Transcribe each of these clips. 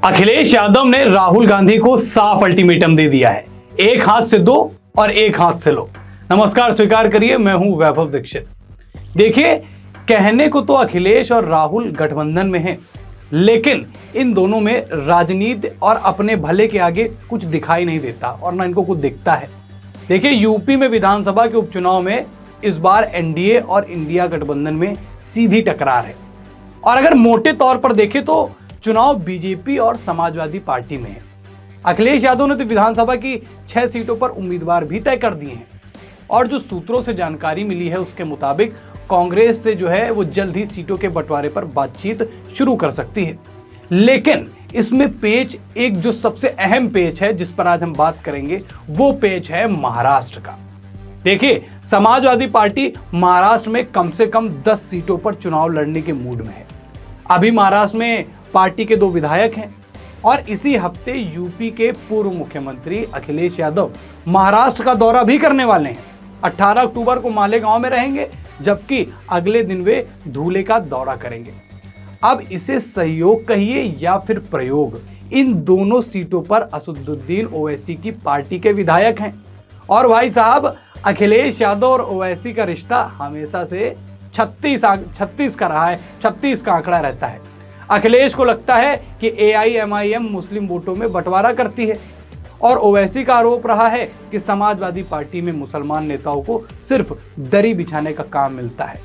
अखिलेश यादव ने राहुल गांधी को साफ अल्टीमेटम दे दिया है, एक हाथ से दो और एक हाथ से लो। नमस्कार, स्वीकार करिए, मैं हूं वैभव दीक्षित। देखिए, कहने को तो अखिलेश और राहुल गठबंधन में हैं, लेकिन इन दोनों में राजनीति और अपने भले के आगे कुछ दिखाई नहीं देता और ना इनको कुछ दिखता है। देखिए, यूपी में विधानसभा के उपचुनाव में इस बार एनडीए और इंडिया गठबंधन में सीधी टकरार है और अगर मोटे तौर पर देखें तो चुनाव बीजेपी और समाजवादी पार्टी में है। अखिलेश यादव ने तो विधानसभा की 6 सीटों पर उम्मीदवार भी तय कर दिए हैं और जो सूत्रों से जानकारी मिली है उसके मुताबिक कांग्रेस से जो है वो जल्द ही सीटों के बंटवारे पर बातचीत शुरू कर सकती है। लेकिन इसमें पेच, एक जो सबसे अहम पेच है जिस पर आज हम बात करेंगे, वो पेच है महाराष्ट्र का। देखिए, समाजवादी पार्टी महाराष्ट्र में कम से कम 10 सीटों पर चुनाव लड़ने के मूड में है। अभी महाराष्ट्र में पार्टी के 2 विधायक हैं और इसी हफ्ते यूपी के पूर्व मुख्यमंत्री अखिलेश यादव महाराष्ट्र का दौरा भी करने वाले हैं। 18 अक्टूबर को मालेगांव में रहेंगे, जबकि अगले दिन वे धुले का दौरा करेंगे। अब इसे सहयोग कहिए या फिर प्रयोग, इन दोनों सीटों पर असदुद्दीन ओवैसी की पार्टी के विधायक हैं और भाई साहब, अखिलेश यादव और ओवैसी का रिश्ता हमेशा से 36 का रहा है। 36 का आंकड़ा रहता है। अखिलेश को लगता है कि AIMIM मुस्लिम वोटों में बंटवारा करती है और ओवैसी का आरोप रहा है कि समाजवादी पार्टी में मुसलमान नेताओं को सिर्फ दरी बिछाने का काम मिलता है।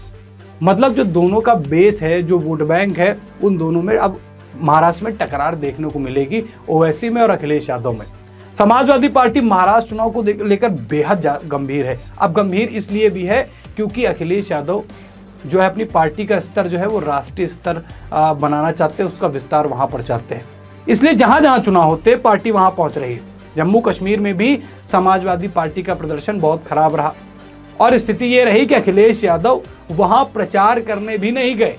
मतलब जो दोनों का बेस है, जो वोट बैंक है, उन दोनों में अब महाराष्ट्र में टकरार देखने को मिलेगी, ओवैसी में और अखिलेश यादव में। समाजवादी पार्टी महाराष्ट्र चुनाव को लेकर बेहद गंभीर है। अब गंभीर इसलिए भी है क्योंकि अखिलेश यादव जो है अपनी पार्टी का स्तर जो है वो राष्ट्रीय स्तर बनाना चाहते हैं, उसका विस्तार वहां पर चाहते हैं। इसलिए जहां जहां चुनाव होते हैं पार्टी वहां पहुंच रही है। जम्मू कश्मीर में भी समाजवादी पार्टी का प्रदर्शन बहुत खराब रहा और स्थिति ये रही कि अखिलेश यादव वहां प्रचार करने भी नहीं गए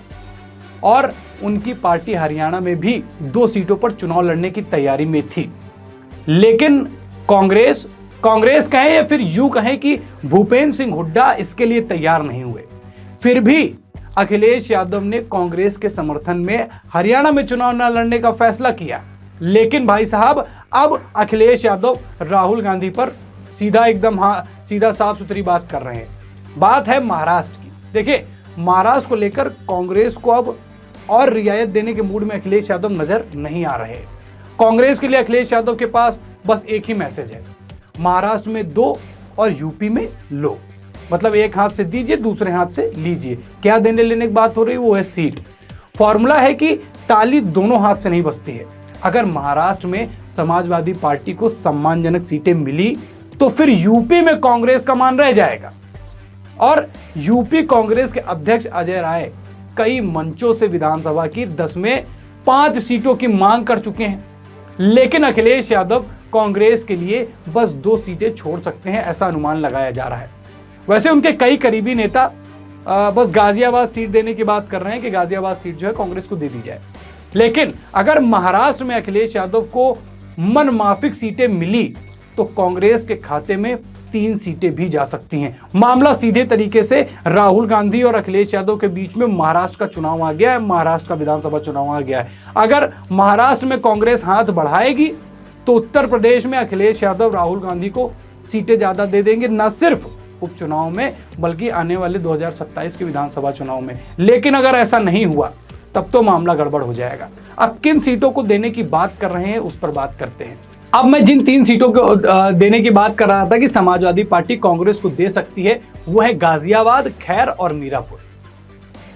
और उनकी पार्टी हरियाणा में भी 2 सीटों पर चुनाव लड़ने की तैयारी में थी। लेकिन कांग्रेस कहें या फिर यूं कहें कि भूपेंद्र सिंह हुड्डा इसके लिए तैयार नहीं हुए। फिर भी अखिलेश यादव ने कांग्रेस के समर्थन में हरियाणा में चुनाव न लड़ने का फैसला किया। लेकिन भाई साहब, अब अखिलेश यादव राहुल गांधी पर सीधा साफ सुथरी बात कर रहे हैं। बात है महाराष्ट्र की। देखिए, महाराष्ट्र को लेकर कांग्रेस को अब और रियायत देने के मूड में अखिलेश यादव नजर नहीं आ रहे। कांग्रेस के लिए अखिलेश यादव के पास बस एक ही मैसेज है, महाराष्ट्र में दो और यूपी में लो। मतलब एक हाथ से दीजिए, दूसरे हाथ से लीजिए। क्या देने लेने की बात हो रही है, वो है सीट। फॉर्मूला है कि ताली दोनों हाथ से नहीं बजती है। अगर महाराष्ट्र में समाजवादी पार्टी को सम्मानजनक सीटें मिली तो फिर यूपी में कांग्रेस का मान रह जाएगा। और यूपी कांग्रेस के अध्यक्ष अजय राय कई मंचों से विधानसभा की 10 में 5 सीटों की मांग कर चुके हैं। लेकिन अखिलेश यादव कांग्रेस के लिए बस 2 सीटें छोड़ सकते हैं, ऐसा अनुमान लगाया जा रहा है। वैसे उनके कई करीबी नेता बस गाजियाबाद सीट देने की बात कर रहे हैं कि गाजियाबाद सीट जो है कांग्रेस को दे दी जाए। लेकिन अगर महाराष्ट्र में अखिलेश यादव को मनमाफिक सीटें मिली तो कांग्रेस के खाते में 3 सीटें भी जा सकती हैं। मामला सीधे तरीके से राहुल गांधी और अखिलेश यादव के बीच में महाराष्ट्र का चुनाव आ गया है, महाराष्ट्र का विधानसभा चुनाव आ गया है। अगर महाराष्ट्र में कांग्रेस हाथ बढ़ाएगी तो उत्तर प्रदेश में अखिलेश यादव राहुल गांधी को सीटें ज्यादा दे देंगे, न सिर्फ उपचुनाव में बल्कि आने वाले 2027 के विधानसभा चुनाव में। लेकिन अगर ऐसा नहीं हुआ तब तो मामला गड़बड़ हो जाएगा। अब किन सीटों को देने की बात कर रहे हैं उस पर बात करते हैं। अब मैं जिन 3 सीटों को देने की बात कर रहा था कि समाजवादी पार्टी कांग्रेस को दे सकती है, वो है गाजियाबाद, खैर और मीरापुर।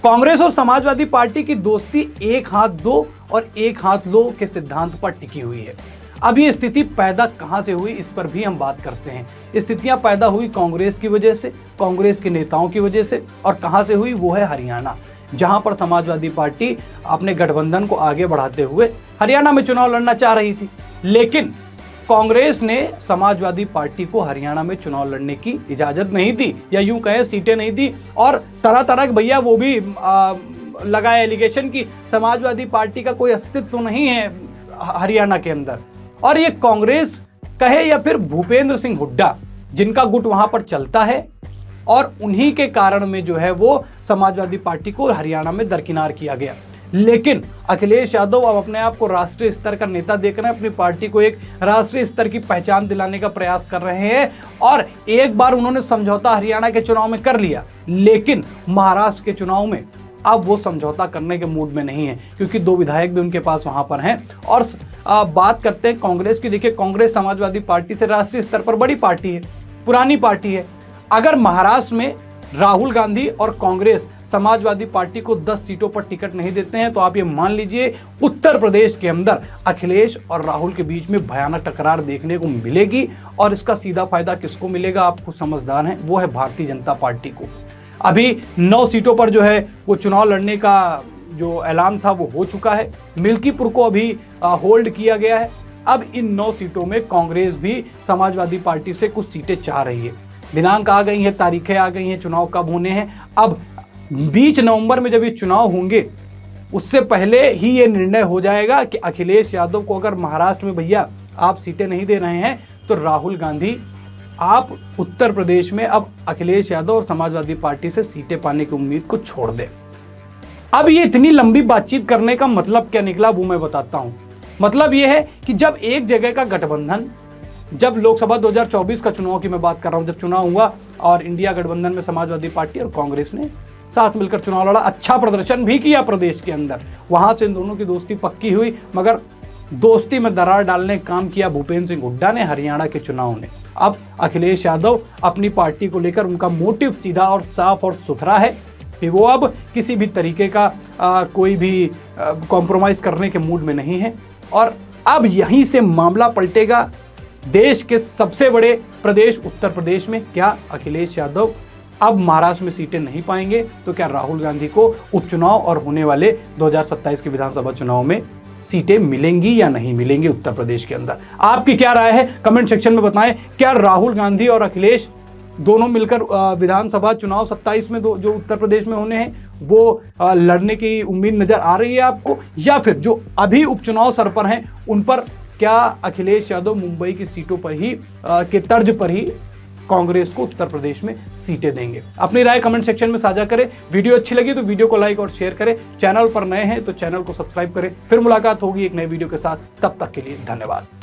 कांग्रेस और समाजवादी पार्टी की दोस्ती एक हाथ दो और एक हाथ लो के सिद्धांत पर टिकी हुई है। अब ये स्थिति पैदा कहां से हुई, इस पर भी हम बात करते हैं। स्थितियां पैदा हुई कांग्रेस की वजह से, कांग्रेस के नेताओं की वजह से, और कहां से हुई, वो है हरियाणा, जहां पर समाजवादी पार्टी अपने गठबंधन को आगे बढ़ाते हुए हरियाणा में चुनाव लड़ना चाह रही थी। लेकिन कांग्रेस ने समाजवादी पार्टी को हरियाणा में चुनाव लड़ने की इजाजत नहीं दी, या यूं कहें सीटें नहीं दी। और तरह तरह के भैया वो भी लगाए एलिगेशन कि समाजवादी पार्टी का कोई अस्तित्व नहीं है हरियाणा के अंदर। और ये कांग्रेस कहे या फिर भूपेंद्र सिंह हुड्डा, जिनका गुट वहां पर चलता है, और उन्हीं के कारण में जो है वो समाजवादी पार्टी को हरियाणा में दरकिनार किया गया। लेकिन अखिलेश यादव अब अपने आप को राष्ट्रीय स्तर का नेता देख रहे हैं, अपनी पार्टी को एक राष्ट्रीय स्तर की पहचान दिलाने का प्रयास कर रहे हैं। और एक बार उन्होंने समझौता हरियाणा के चुनाव में कर लिया, लेकिन महाराष्ट्र के चुनाव में अब वो समझौता करने के मूड में नहीं है, क्योंकि 2 विधायक भी उनके पास वहां पर हैं। और बात करते हैं कांग्रेस की। देखिए, कांग्रेस समाजवादी पार्टी से राष्ट्रीय स्तर पर बड़ी पार्टी है, पुरानी पार्टी है। अगर महाराष्ट्र में राहुल गांधी और कांग्रेस समाजवादी पार्टी को 10 सीटों पर टिकट नहीं देते हैं, तो आप ये मान लीजिए उत्तर प्रदेश के अंदर अखिलेश और राहुल के बीच में भयानक टकरार देखने को मिलेगी। और इसका सीधा फायदा किसको मिलेगा, आप खुद समझदार हैं, वो है भारतीय जनता पार्टी को। अभी 9 सीटों पर जो है वो चुनाव लड़ने का जो ऐलान था वो हो चुका है। मिल्कीपुर को अभी होल्ड किया गया है। अब इन 9 सीटों में कांग्रेस भी समाजवादी पार्टी से कुछ सीटें चाह रही है। दिनांक आ गई हैं, तारीखें आ गई हैं, चुनाव कब होने हैं। अब 20 नवंबर में जब ये चुनाव होंगे, उससे पहले ही ये निर्णय हो जाएगा कि अखिलेश यादव को अगर महाराष्ट्र में भैया आप सीटें नहीं दे रहे हैं, तो राहुल गांधी आप उत्तर प्रदेश में अब अखिलेश यादव और समाजवादी पार्टी से सीटें पाने की उम्मीद को छोड़ दें। अब ये इतनी लंबी बातचीत करने का मतलब क्या निकला, वो मैं बताता हूं। मतलब ये है कि जब एक जगह का गठबंधन, जब लोकसभा 2024 का चुनाव की मैं बात कर रहा हूं, जब चुनाव हुआ और इंडिया गठबंधन में समाजवादी पार्टी और कांग्रेस ने साथ मिलकर चुनाव लड़ा, अच्छा प्रदर्शन भी किया प्रदेश के अंदर, वहां से इन दोनों की दोस्ती पक्की हुई। मगर दोस्ती में दरार डालने का काम किया भूपेंद्र सिंह हुड्डा ने, हरियाणा के चुनाव ने। अब अखिलेश यादव अपनी पार्टी को लेकर उनका मोटिव सीधा और साफ और सुथरा है कि वो अब किसी भी तरीके का कोई भी कॉम्प्रोमाइज करने के मूड में नहीं है। और अब यहीं से मामला पलटेगा। देश के सबसे बड़े प्रदेश उत्तर प्रदेश में क्या अखिलेश यादव अब महाराष्ट्र में सीटें नहीं पाएंगे, तो क्या राहुल गांधी को उपचुनाव और होने वाले 2027 के विधानसभा चुनाव में सीटें मिलेंगी या नहीं मिलेंगी उत्तर प्रदेश के अंदर? आपकी क्या राय है, कमेंट सेक्शन में बताएं। क्या राहुल गांधी और अखिलेश दोनों मिलकर विधानसभा चुनाव 27 में जो उत्तर प्रदेश में होने हैं वो लड़ने की उम्मीद नजर आ रही है आपको, या फिर जो अभी उपचुनाव सर पर हैं उन पर क्या अखिलेश यादव मुंबई की सीटों पर ही के तर्ज पर ही कांग्रेस को उत्तर प्रदेश में सीटें देंगे? अपनी राय कमेंट सेक्शन में साझा करें। वीडियो अच्छी लगी तो वीडियो को लाइक और शेयर करें। चैनल पर नए हैं तो चैनल को सब्सक्राइब करें। फिर मुलाकात होगी एक नए वीडियो के साथ, तब तक के लिए धन्यवाद।